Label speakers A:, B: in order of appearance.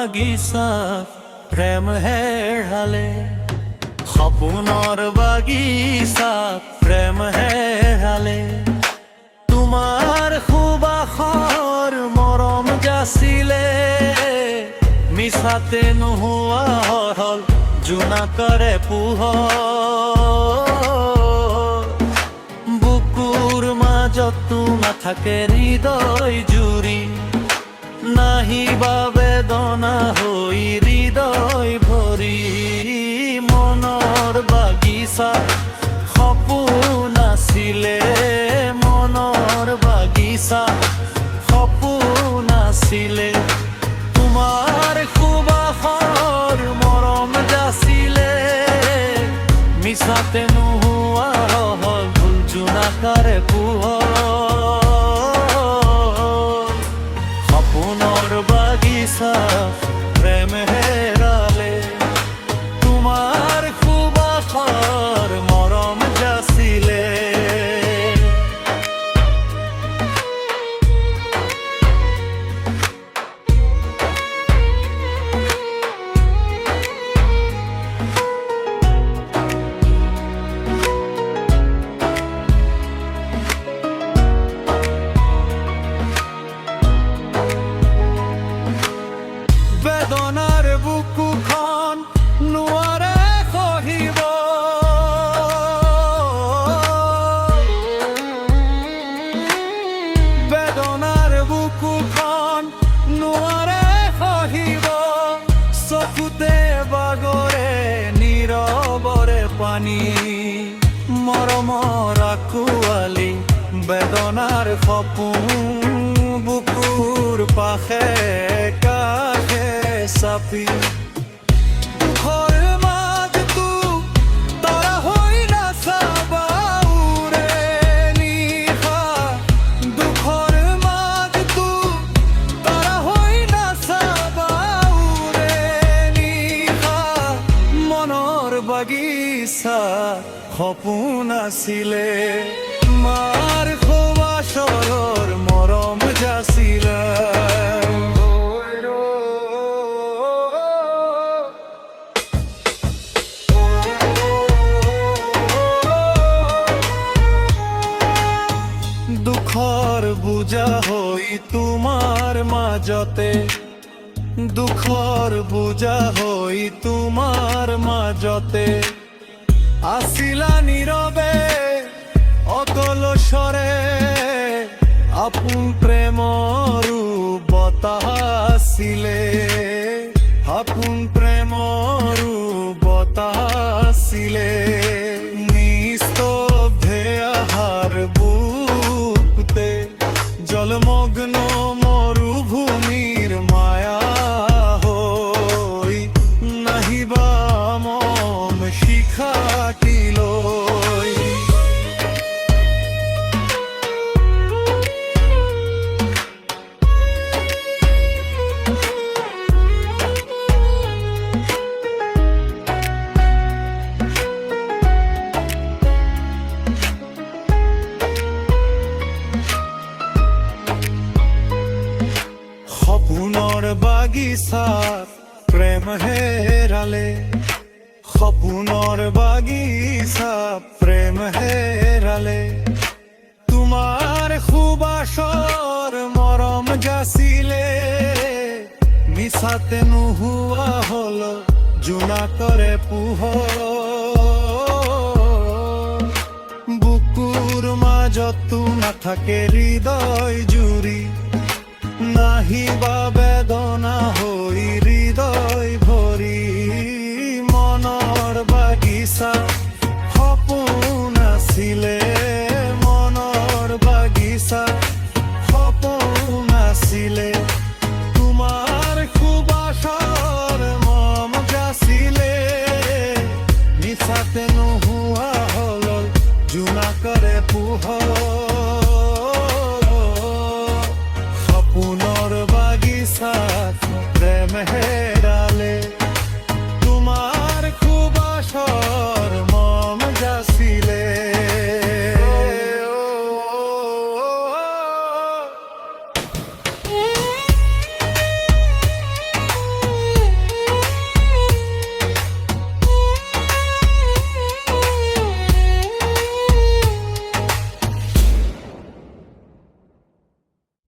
A: বাগিচা প্ৰেম হেৰালে, সপোনৰ বাগিচা প্ৰেম হেৰালে। তোমাৰ সুবাসৰ মৰম যাচিলে, মিছাতে নোহোৱা হ'ল জোনাকৰে পোহৰ। বুকুৰ মাজতো নাথাকে হৃদয় জুৰি, নাহিবা বেদনা হৈ হৃদয় ভৰি। মনৰ বাগিচা সপোন আছিলে, মনৰ বাগিচা সপোন আছিলে। তোমাৰ সুবাসৰ মৰম যাচিলে, মিছাতে নোহোৱা হ'ল ভুল জোনাকৰে পোহৰ। সপোনৰ বাগিচা প্ৰেম হেৰালে, তোমাৰ সুবাসৰ মৰম যাচিলে। বেদনাৰ বুকুখন নোৱাৰে সহিব, বেদনাৰ বুকুখন নোৱাৰে সহিব। চকুতে বাগৰে নীৰৱৰে পানী, মৰমৰ আঁকোৱালি বেদনাৰ সপোন। বুকুৰ পাশে কাষে চাপি, দুখৰ মাজতো তৰা হৈ নাচাবা উৰে নিশা। দুখৰ মাজতো তৰা হৈ নাচাবা উৰে নিশা। মনৰ বাগিচা সপোন আছিলে, মাৰ সুবাসৰ মৰম যাচিলে। দুখৰ বোজা হৈ তোমাৰ মাজতে, দুখৰ বোজা হৈ তোমাৰ মাজতে আছিলা নীৰৱে অকল স্বৰে। আপোন প্ৰেমৰো বতাহ আছিলে, আপোন প্ৰেমৰো বতাহ আছিলে। নিস্তব্ধে আহাৰ বুকুতে জলমগ্ন মৰুভূমিৰ মায়া হৈ, নাহিবা মম শিখাটি লৈ। সপোনৰ বাগিচা প্ৰেম হেৰালে, সপোনৰ বাগিচা প্ৰেম হেৰালে। তোমাৰ সুবাসৰ মৰম যাচিলে, মিছাতে নোহোৱা হ'ল জোনাকৰে পোহৰ। বুকুৰ মাজতো নাথাকে হৃদয় জুৰি, নাহিবা বেদনা হৈ হৃদয় ভৰি। মনৰ বাগিচা সপোন আছিলে, মনৰ বাগিচা সপোন আছিলে। তোমাৰ সুবাসৰ মৰম যাচিলে, মিছাতে নোহোৱা হ'ল জোনাকৰে পোহৰ।